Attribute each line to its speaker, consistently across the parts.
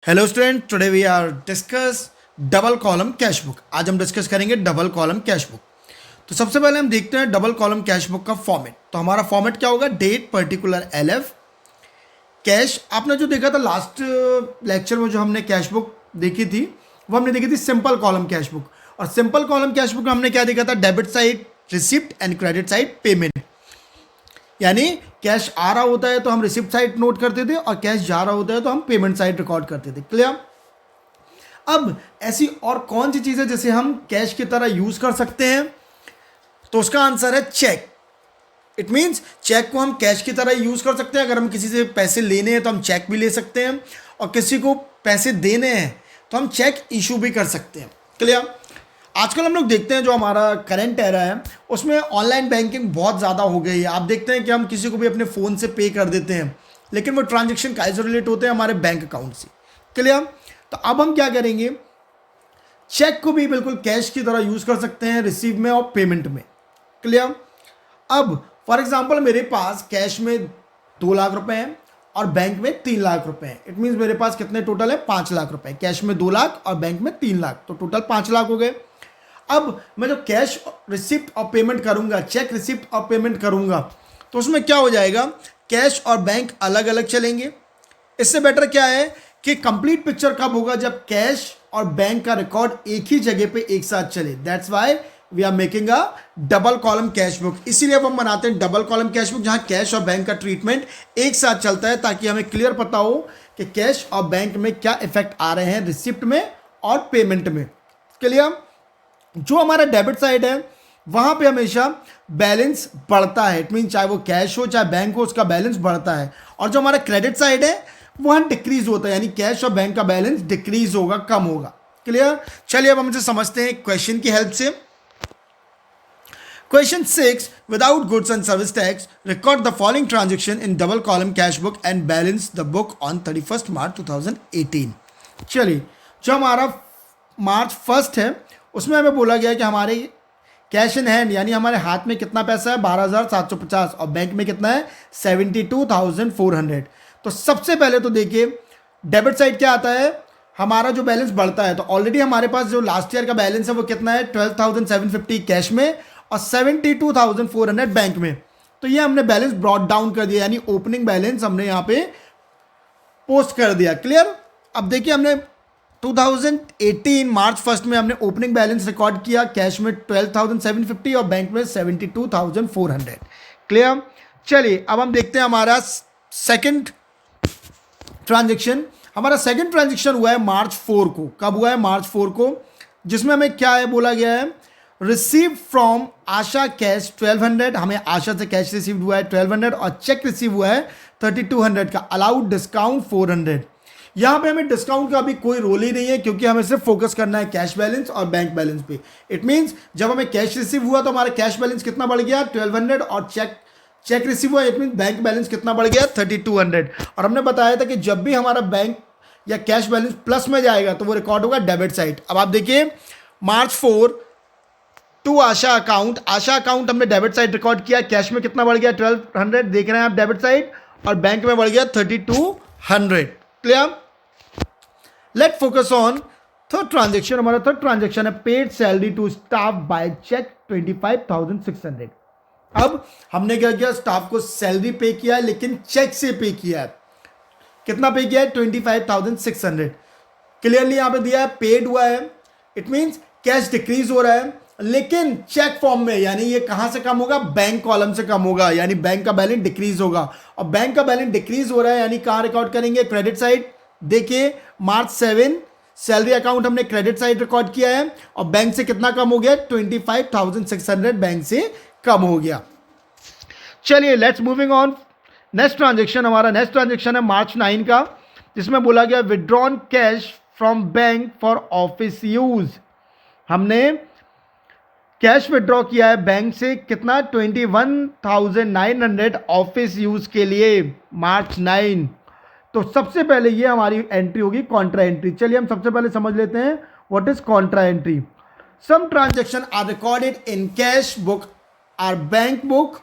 Speaker 1: Hello student, today we are discuss double column cash book. आज हम discuss करेंगे double column cash book. तो सबसे पहले हम देखते हैं डबल कॉलम कैश बुक का फॉर्मेट। तो हमारा फॉर्मेट क्या होगा? Date, particular, LF, cash. आपने जो देखा था लास्ट लेक्चर में, जो हमने कैश बुक देखी थी, वो हमने देखी थी सिंपल कॉलम कैश बुक। और सिंपल कॉलम कैश बुक में हमने क्या देखा था? Debit side receipt and credit side payment. यानी कैश आ रहा होता है तो हम रिसिप्ट साइड नोट करते थे, और कैश जा रहा होता है तो हम पेमेंट साइड रिकॉर्ड करते थे। क्लियर? अब ऐसी और कौन सी चीज़ है जिसे हम कैश की तरह यूज कर सकते हैं? तो उसका आंसर है चेक। इट मीन्स चेक को हम कैश की तरह यूज कर सकते हैं। अगर हम किसी से पैसे लेने हैं तो हम चेक भी ले सकते हैं, और किसी को पैसे देने हैं तो हम चेक इशू भी कर सकते हैं। क्लियर? आजकल हम लोग देखते हैं जो हमारा करंट एरा है उसमें ऑनलाइन बैंकिंग बहुत ज़्यादा हो गई है। आप देखते हैं कि हम किसी को भी अपने फ़ोन से पे कर देते हैं, लेकिन वो ट्रांजेक्शन कैसे रिलेट होते हैं? हमारे बैंक अकाउंट से। क्लियर? तो अब हम क्या करेंगे? चेक को भी बिल्कुल कैश की तरह यूज़ कर सकते हैं, रिसीव में और पेमेंट में। क्लियर? अब फॉर एग्जाम्पल मेरे पास कैश में 2 लाख रुपए हैं और बैंक में 3 लाख रुपए हैं। इट मीन्स मेरे पास कितने टोटल है? 5 लाख रुपए। कैश में 2 लाख और बैंक में 3 लाख, तो टोटल 5 लाख हो गए। अब मैं जो कैश रिसिप्ट और पेमेंट करूंगा, चेक रिसिप्ट और पेमेंट करूंगा, तो उसमें क्या हो जाएगा? कैश और बैंक अलग अलग चलेंगे। इससे बेटर क्या है कि कंप्लीट पिक्चर कब होगा? जब कैश और बैंक का रिकॉर्ड एक ही जगह पे एक साथ चले। That's why we are making a double column cash book. इसीलिए अब हम बनाते हैं डबल कॉलम कैश बुक, जहां कैश और बैंक का ट्रीटमेंट एक साथ चलता है, ताकि हमें क्लियर पता हो कि कैश और बैंक में क्या इफेक्ट आ रहे हैं रिसिप्ट में और पेमेंट में। क्लियर? जो हमारा डेबिट साइड है वहां पे हमेशा बैलेंस बढ़ता है। इट मीन चाहे वो कैश हो चाहे बैंक हो, उसका बैलेंस बढ़ता है। और जो हमारा क्रेडिट साइड है वहां डिक्रीज होता है, यानी कैश और बैंक का बैलेंस डिक्रीज होगा, कम होगा। क्लियर? चलिए अब हम इसे समझते हैं क्वेश्चन की हेल्प से। Question 6, without goods and service tax record the following transaction in double column cash book and balance the book on 31 मार्च 2018। चलिए, जो हमारा मार्च 1 है उसमें हमें बोला गया कि हमारे कैश इन हैंड, यानी हमारे हाथ में कितना पैसा है? 12,750, और बैंक में कितना है? 72,400। तो सबसे पहले तो देखिए डेबिट साइड क्या आता है? हमारा जो बैलेंस बढ़ता है, तो ऑलरेडी हमारे पास जो लास्ट ईयर का बैलेंस है वो कितना है? 12,750 कैश में और 72,400 बैंक में। तो ये हमने बैलेंस ब्रॉट डाउन कर दिया, यानी ओपनिंग बैलेंस हमने यहाँ पे पोस्ट कर दिया। क्लियर? अब देखिए हमने 2018 मार्च 1 में हमने ओपनिंग बैलेंस रिकॉर्ड किया, कैश में 12,750 और बैंक में 72,400। क्लियर? चलिए अब हम देखते हैं हमारा सेकंड ट्रांजेक्शन। हमारा सेकंड ट्रांजेक्शन हुआ है मार्च 4 को। कब हुआ है? मार्च 4 को, जिसमें हमें क्या है बोला गया है? Receive from Asha cash 1200। हमें आशा से कैश रिसीव हुआ है 1200, और चेक रिसीव हुआ है 3200 का। Allowed discount 400। यहां पे हमें डिस्काउंट का अभी कोई रोल ही नहीं है, क्योंकि हमें सिर्फ फोकस करना है कैश बैलेंस और बैंक बैलेंस पे। इट मींस जब हमें कैश रिसीव हुआ तो हमारा कैश बैलेंस कितना बढ़ गया? 1200, और चेक रिसीव हुआ, इट मीन बैंक बैलेंस कितना बढ़ गया? 3200। और हमने बताया था कि जब भी हमारा बैंक या कैश बैलेंस प्लस में जाएगा तो वो रिकॉर्ड होगा डेबिट साइड। अब आप देखिए March 4 to Asha account, Asha account हमने डेबिट साइड रिकॉर्ड किया। कैश में कितना बढ़ गया? 1200, देख रहे हैं आप डेबिट साइड, और बैंक में बढ़ गया 3200। Clear? Let focus on third transaction. हमारा थर्ड ट्रांजेक्शन है paid salary to staff by cheque 25,600। अब हमने क्या किया? स्टाफ को सैलरी पे किया है, लेकिन चेक से पे किया है। कितना पे किया है? 25,600। क्लियरली यहां पे दिया है पेड हुआ है। इट मींस कैश डिक्रीज हो रहा है, लेकिन चेक फॉर्म में, यानी ये कहां से कम होगा? बैंक कॉलम से कम होगा, यानी बैंक का बैलेंस डिक्रीज होगा। और बैंक का बैलेंस डिक्रीज हो रहा है, यानी कहां रिकॉर्ड करेंगे? Credit side. देखिए मार्च 7 सैलरी अकाउंट हमने क्रेडिट साइड रिकॉर्ड किया है, और बैंक से कितना कम हो गया? 25,600 बैंक से कम हो गया। चलिए let's moving on. Next transaction, हमारा नेक्स्ट ट्रांजेक्शन है मार्च 9 का, जिसमें बोला गया withdrawn cash from bank for office use. हमने कैश विड्रॉ किया है बैंक से, कितना? 21,900 ऑफिस यूज के लिए, मार्च 9। तो सबसे पहले ये हमारी एंट्री होगी कॉन्ट्रा एंट्री। चलिए हम सबसे पहले समझ लेते हैं what is contra entry. Some transaction are recorded in cash book or bank book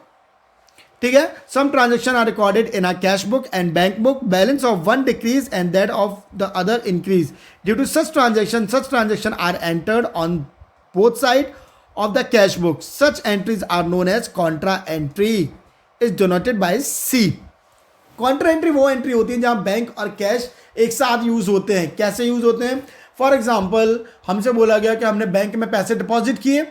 Speaker 1: ठीक है. Some transaction are recorded in our cash book and bank book. Balance of one decrease and that of the other increase. Due to such transaction are entered on both side of the cash book. Such entries are known as contra entry. Is denoted by C. Contra entry वो entry होती है जहां bank और cash एक साथ use होते हैं. कैसे यूज होते हैं? फॉर एग्जाम्पल, हमसे बोला गया कि हमने बैंक में पैसे डिपॉजिट किए.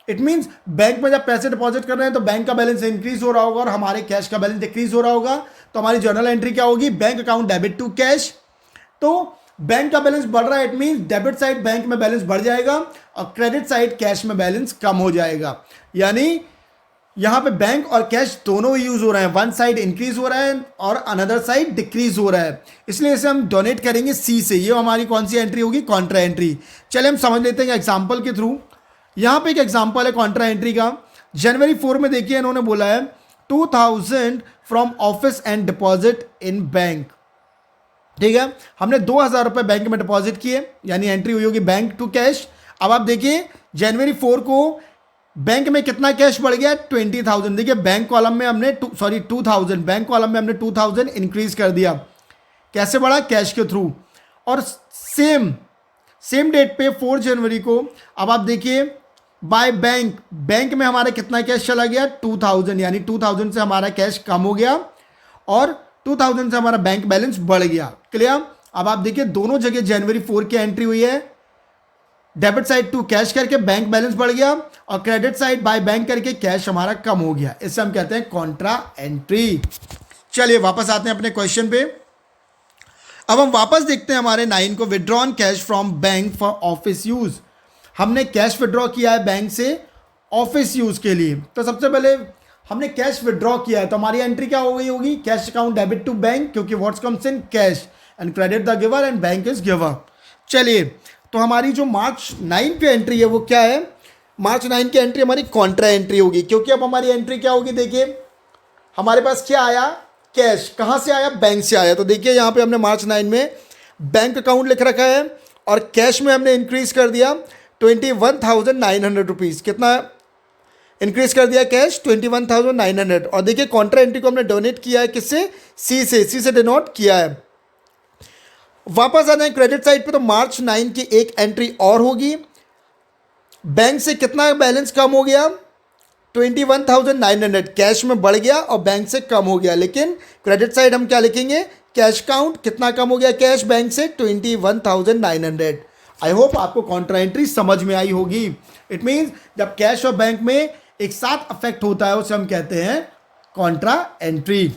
Speaker 1: इट मीन्स बैंक में जब पैसे डिपॉजिट कर रहे हैं तो बैंक का बैलेंस इंक्रीज हो रहा होगा और हमारे कैश का बैलेंस डिक्रीज हो रहा होगा. तो हमारी जर्नल एंट्री क्या होगी? Bank account debit to cash. तो बैंक का बैलेंस बढ़ रहा है, it means debit side bank में बैलेंस बढ़ जाएगा और क्रेडिट साइड कैश में बैलेंस कम हो जाएगा. यानी यहां पे बैंक और कैश दोनों ही यूज हो रहे हैं. वन साइड इंक्रीज हो रहा है और अनदर साइड डिक्रीज हो रहा है. इसलिए इसे हम डोनेट करेंगे सी से. ये हमारी कौन सी एंट्री होगी? Contra entry. चलिए हम समझ लेते हैं एग्जांपल के थ्रू. यहां पे एक एग्जांपल है कॉन्ट्रा एंट्री का. जनवरी 4 में देखिए इन्होंने बोला है 2000 from office and deposit in bank. ठीक है, हमने 2000 रुपए बैंक में डिपॉजिट किए, यानी एंट्री हुई होगी बैंक टू कैश. अब आप देखिए जनवरी 4 को बैंक में कितना कैश बढ़ गया? 20,000. देखिए बैंक कॉलम में हमने 2000, बैंक कॉलम में हमने 2000 इंक्रीज कर दिया. कैसे बढ़ा? कैश के थ्रू. और सेम डेट पे 4 जनवरी को अब आप देखिए बाय बैंक में हमारा कितना कैश चला गया? 2000. यानी 2000 से हमारा कैश कम हो गया और 2000 से हमारा बैंक बैलेंस बढ़ गया. क्लियर? अब आप देखिए दोनों जगह जनवरी 4 की एंट्री हुई है. डेबिट साइड टू कैश करके बैंक बैलेंस बढ़ गया और क्रेडिट साइड बाय बैंक करके कैश हमारा कम हो गया. इससे हम कहते हैं कॉन्ट्रा एंट्री. चलिए वापस आते हैं अपने क्वेश्चन पे. अब हम वापस देखते हैं हमारे 9 को. Withdrawn cash from bank for office use. हमने कैश विड्रॉ किया है बैंक से ऑफिस यूज के लिए. तो सबसे पहले हमने कैश विड्रॉ किया है तो हमारी एंट्री क्या हो गई होगी? Cash account debit to bank, क्योंकि what's comes in cash and credit the giver and bank is giver. चलिए तो हमारी जो मार्च 9 पे एंट्री है वो क्या है? मार्च 9 की एंट्री हमारी कॉन्ट्रा एंट्री होगी, क्योंकि अब हमारी एंट्री क्या होगी? देखिए हमारे पास क्या आया? कैश. कहाँ से आया? बैंक से आया. तो देखिए यहाँ पे हमने मार्च 9 में बैंक अकाउंट लिख रखा है और कैश में हमने इंक्रीज कर दिया 21,900 रुपीज़. कितना इंक्रीज कर दिया? कैश 21,900. और देखिए कॉन्ट्रा एंट्री को हमने डोनेट किया है किससे? सी से. सी से डिनोट किया है. वापस आ जाए क्रेडिट साइड पे तो मार्च 9 की एक एंट्री और होगी. बैंक से कितना बैलेंस कम हो गया? 21,900. कैश में बढ़ गया और बैंक से कम हो गया. लेकिन क्रेडिट साइड हम क्या लिखेंगे? Cash count. कितना कम हो गया कैश बैंक से? 21,900. आई होप आपको कॉन्ट्रा एंट्री समझ में आई होगी. इट मीन्स जब कैश और बैंक में एक साथ अफेक्ट होता है उसे हम कहते हैं कॉन्ट्रा एंट्री.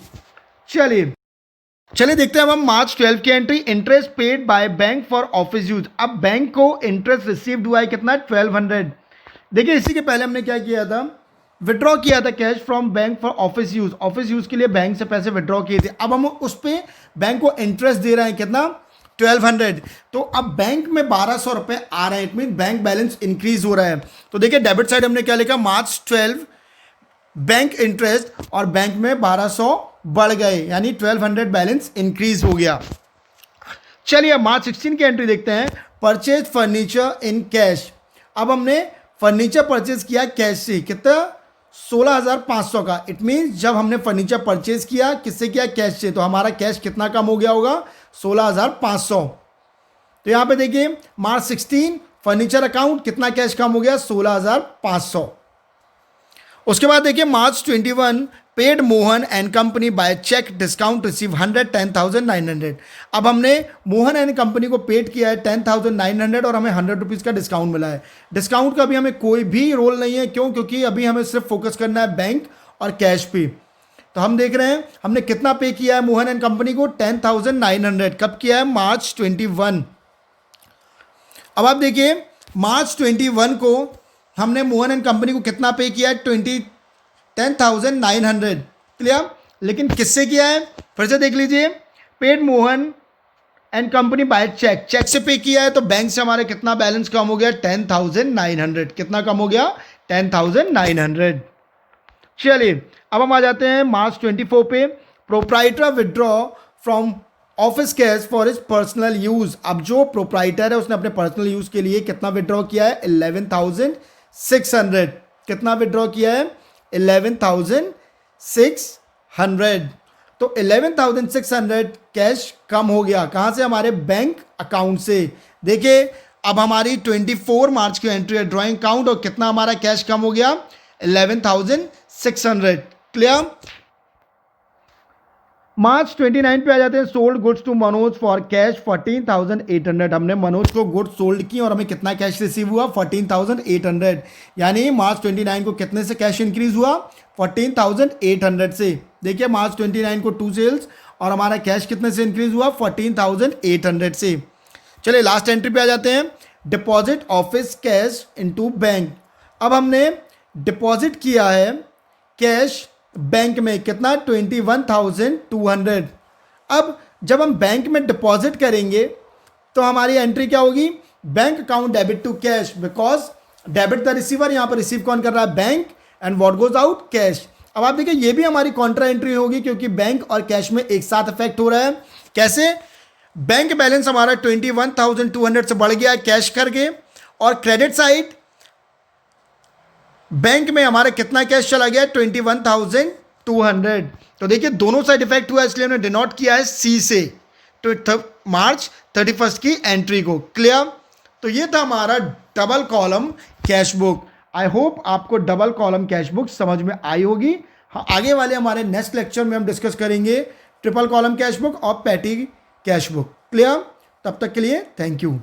Speaker 1: चलिए देखते हैं अब हम मार्च 12 की entry. Interest paid by bank for office use. अब बैंक को इंटरेस्ट रिसीव्ड हुआ है कितना? 1200. देखिए इसी के पहले हमने क्या किया था? विड्रॉ किया था cash from bank for office use. Office use के लिए बैंक से पैसे विड्रॉ किए थे. अब हम उस पर बैंक को इंटरेस्ट दे रहे हैं कितना? 1200. तो अब बैंक में 1200 रुपए आ रहे हैं. It mean bank balance increase हो रहा है. तो देखिए डेबिट साइड हमने क्या लिखा? मार्च 12 बैंक इंटरेस्ट और बैंक में 1200 बढ़ गए, यानी 1200 बैलेंस इंक्रीज हो गया. चलिए मार्च 16 की एंट्री देखते हैं. Purchase furniture in cash. अब हमने फर्नीचर परचेज किया कैश से. कितना? 16,500 का. इट मीन्स जब हमने फर्नीचर परचेज किया किससे किया? कैश से. तो हमारा कैश कितना कम हो गया होगा? 16,500. तो यहां पे देखिए मार्च 16 फर्नीचर अकाउंट कितना कैश कम हो गया? 16,500. उसके बाद देखिए March 21 paid Mohan and company by cheque discount receive 110,900. अब हमने मोहन एंड कंपनी को पेड किया है 10,900 और हमें 100 रुपीज़ का डिस्काउंट मिला है. डिस्काउंट का भी हमें कोई भी रोल नहीं है. क्यों? क्योंकि अभी हमें सिर्फ फोकस करना है बैंक और कैश पे. तो हम देख रहे हैं हमने कितना पे किया है मोहन एंड कंपनी को? 10,900. कब किया है? मार्च 21. अब आप देखिए मार्च 21 को हमने मोहन एंड कंपनी को कितना पे किया है? 10,900. क्लियर? लेकिन किससे किया है? फिर से देख लीजिए. Paid Mohan and company by cheque. Cheque से पे किया है तो बैंक से हमारे कितना बैलेंस कम हो गया? 10,900. कितना कम हो गया? 10,900. चलिए अब हम आ जाते हैं मार्च 24 पे. Proprietor withdraw from office cash for his personal use. अब जो प्रोप्राइटर है उसने अपने पर्सनल यूज के लिए कितना विड्रॉ किया है? 11,600. कितना विड्रॉ किया है? 11,600. 11,600। तो 11,600 कैश कम हो गया, कहाँ से? हमारे बैंक अकाउंट से। देखिए अब हमारी 24 मार्च की एंट्री है, ड्राइंग अकाउंट, और कितना हमारा कैश कम हो गया? 11,600। क्लियर? मार्च 29 पे आ जाते हैं। Sold goods to Manoj for cash 14,800। हमने मनोज को गुड्स सोल्ड की और हमें कितना कैश रिसीव हुआ? 14,800। यानी मार्च 29 को कितने से कैश इंक्रीज हुआ? 14,800 से। देखिए मार्च 29 को 2 सेल्स और हमारा कैश कितने से इंक्रीज हुआ? 14,800 से। चलिए लास्ट एंट्री पे आ जाते हैं। Deposit office cash into bank. अब हमने डिपॉजिट किया है कैश बैंक में, कितना? 21,200। अब जब हम बैंक में डिपॉजिट करेंगे तो हमारी एंट्री क्या होगी? Bank account debit to cash, because debit the receiver, यहां पर रिसीव कौन कर रहा है? Bank, and what goes out? Cash. अब आप देखिए ये भी हमारी कॉन्ट्रा एंट्री होगी क्योंकि बैंक और कैश में एक साथ इफेक्ट हो रहा है। कैसे? बैंक बैलेंस हमारा 21,200 से बढ़ गया कैश करके, और क्रेडिट साइड बैंक में हमारा कितना कैश चला गया? 21,200। तो देखिए दोनों साइड इफेक्ट हुआ, इसलिए हमने डिनोट किया है सी से तो मार्च 31 की एंट्री को। क्लियर? तो ये था हमारा double column cash book. I hope आपको डबल कॉलम कैश बुक समझ में आई होगी। हाँ, आगे वाले हमारे नेक्स्ट लेक्चर में हम डिस्कस करेंगे ट्रिपल कॉलम कैश बुक और पैटी कैश बुक। क्लियर? तब तक के लिए थैंक यू।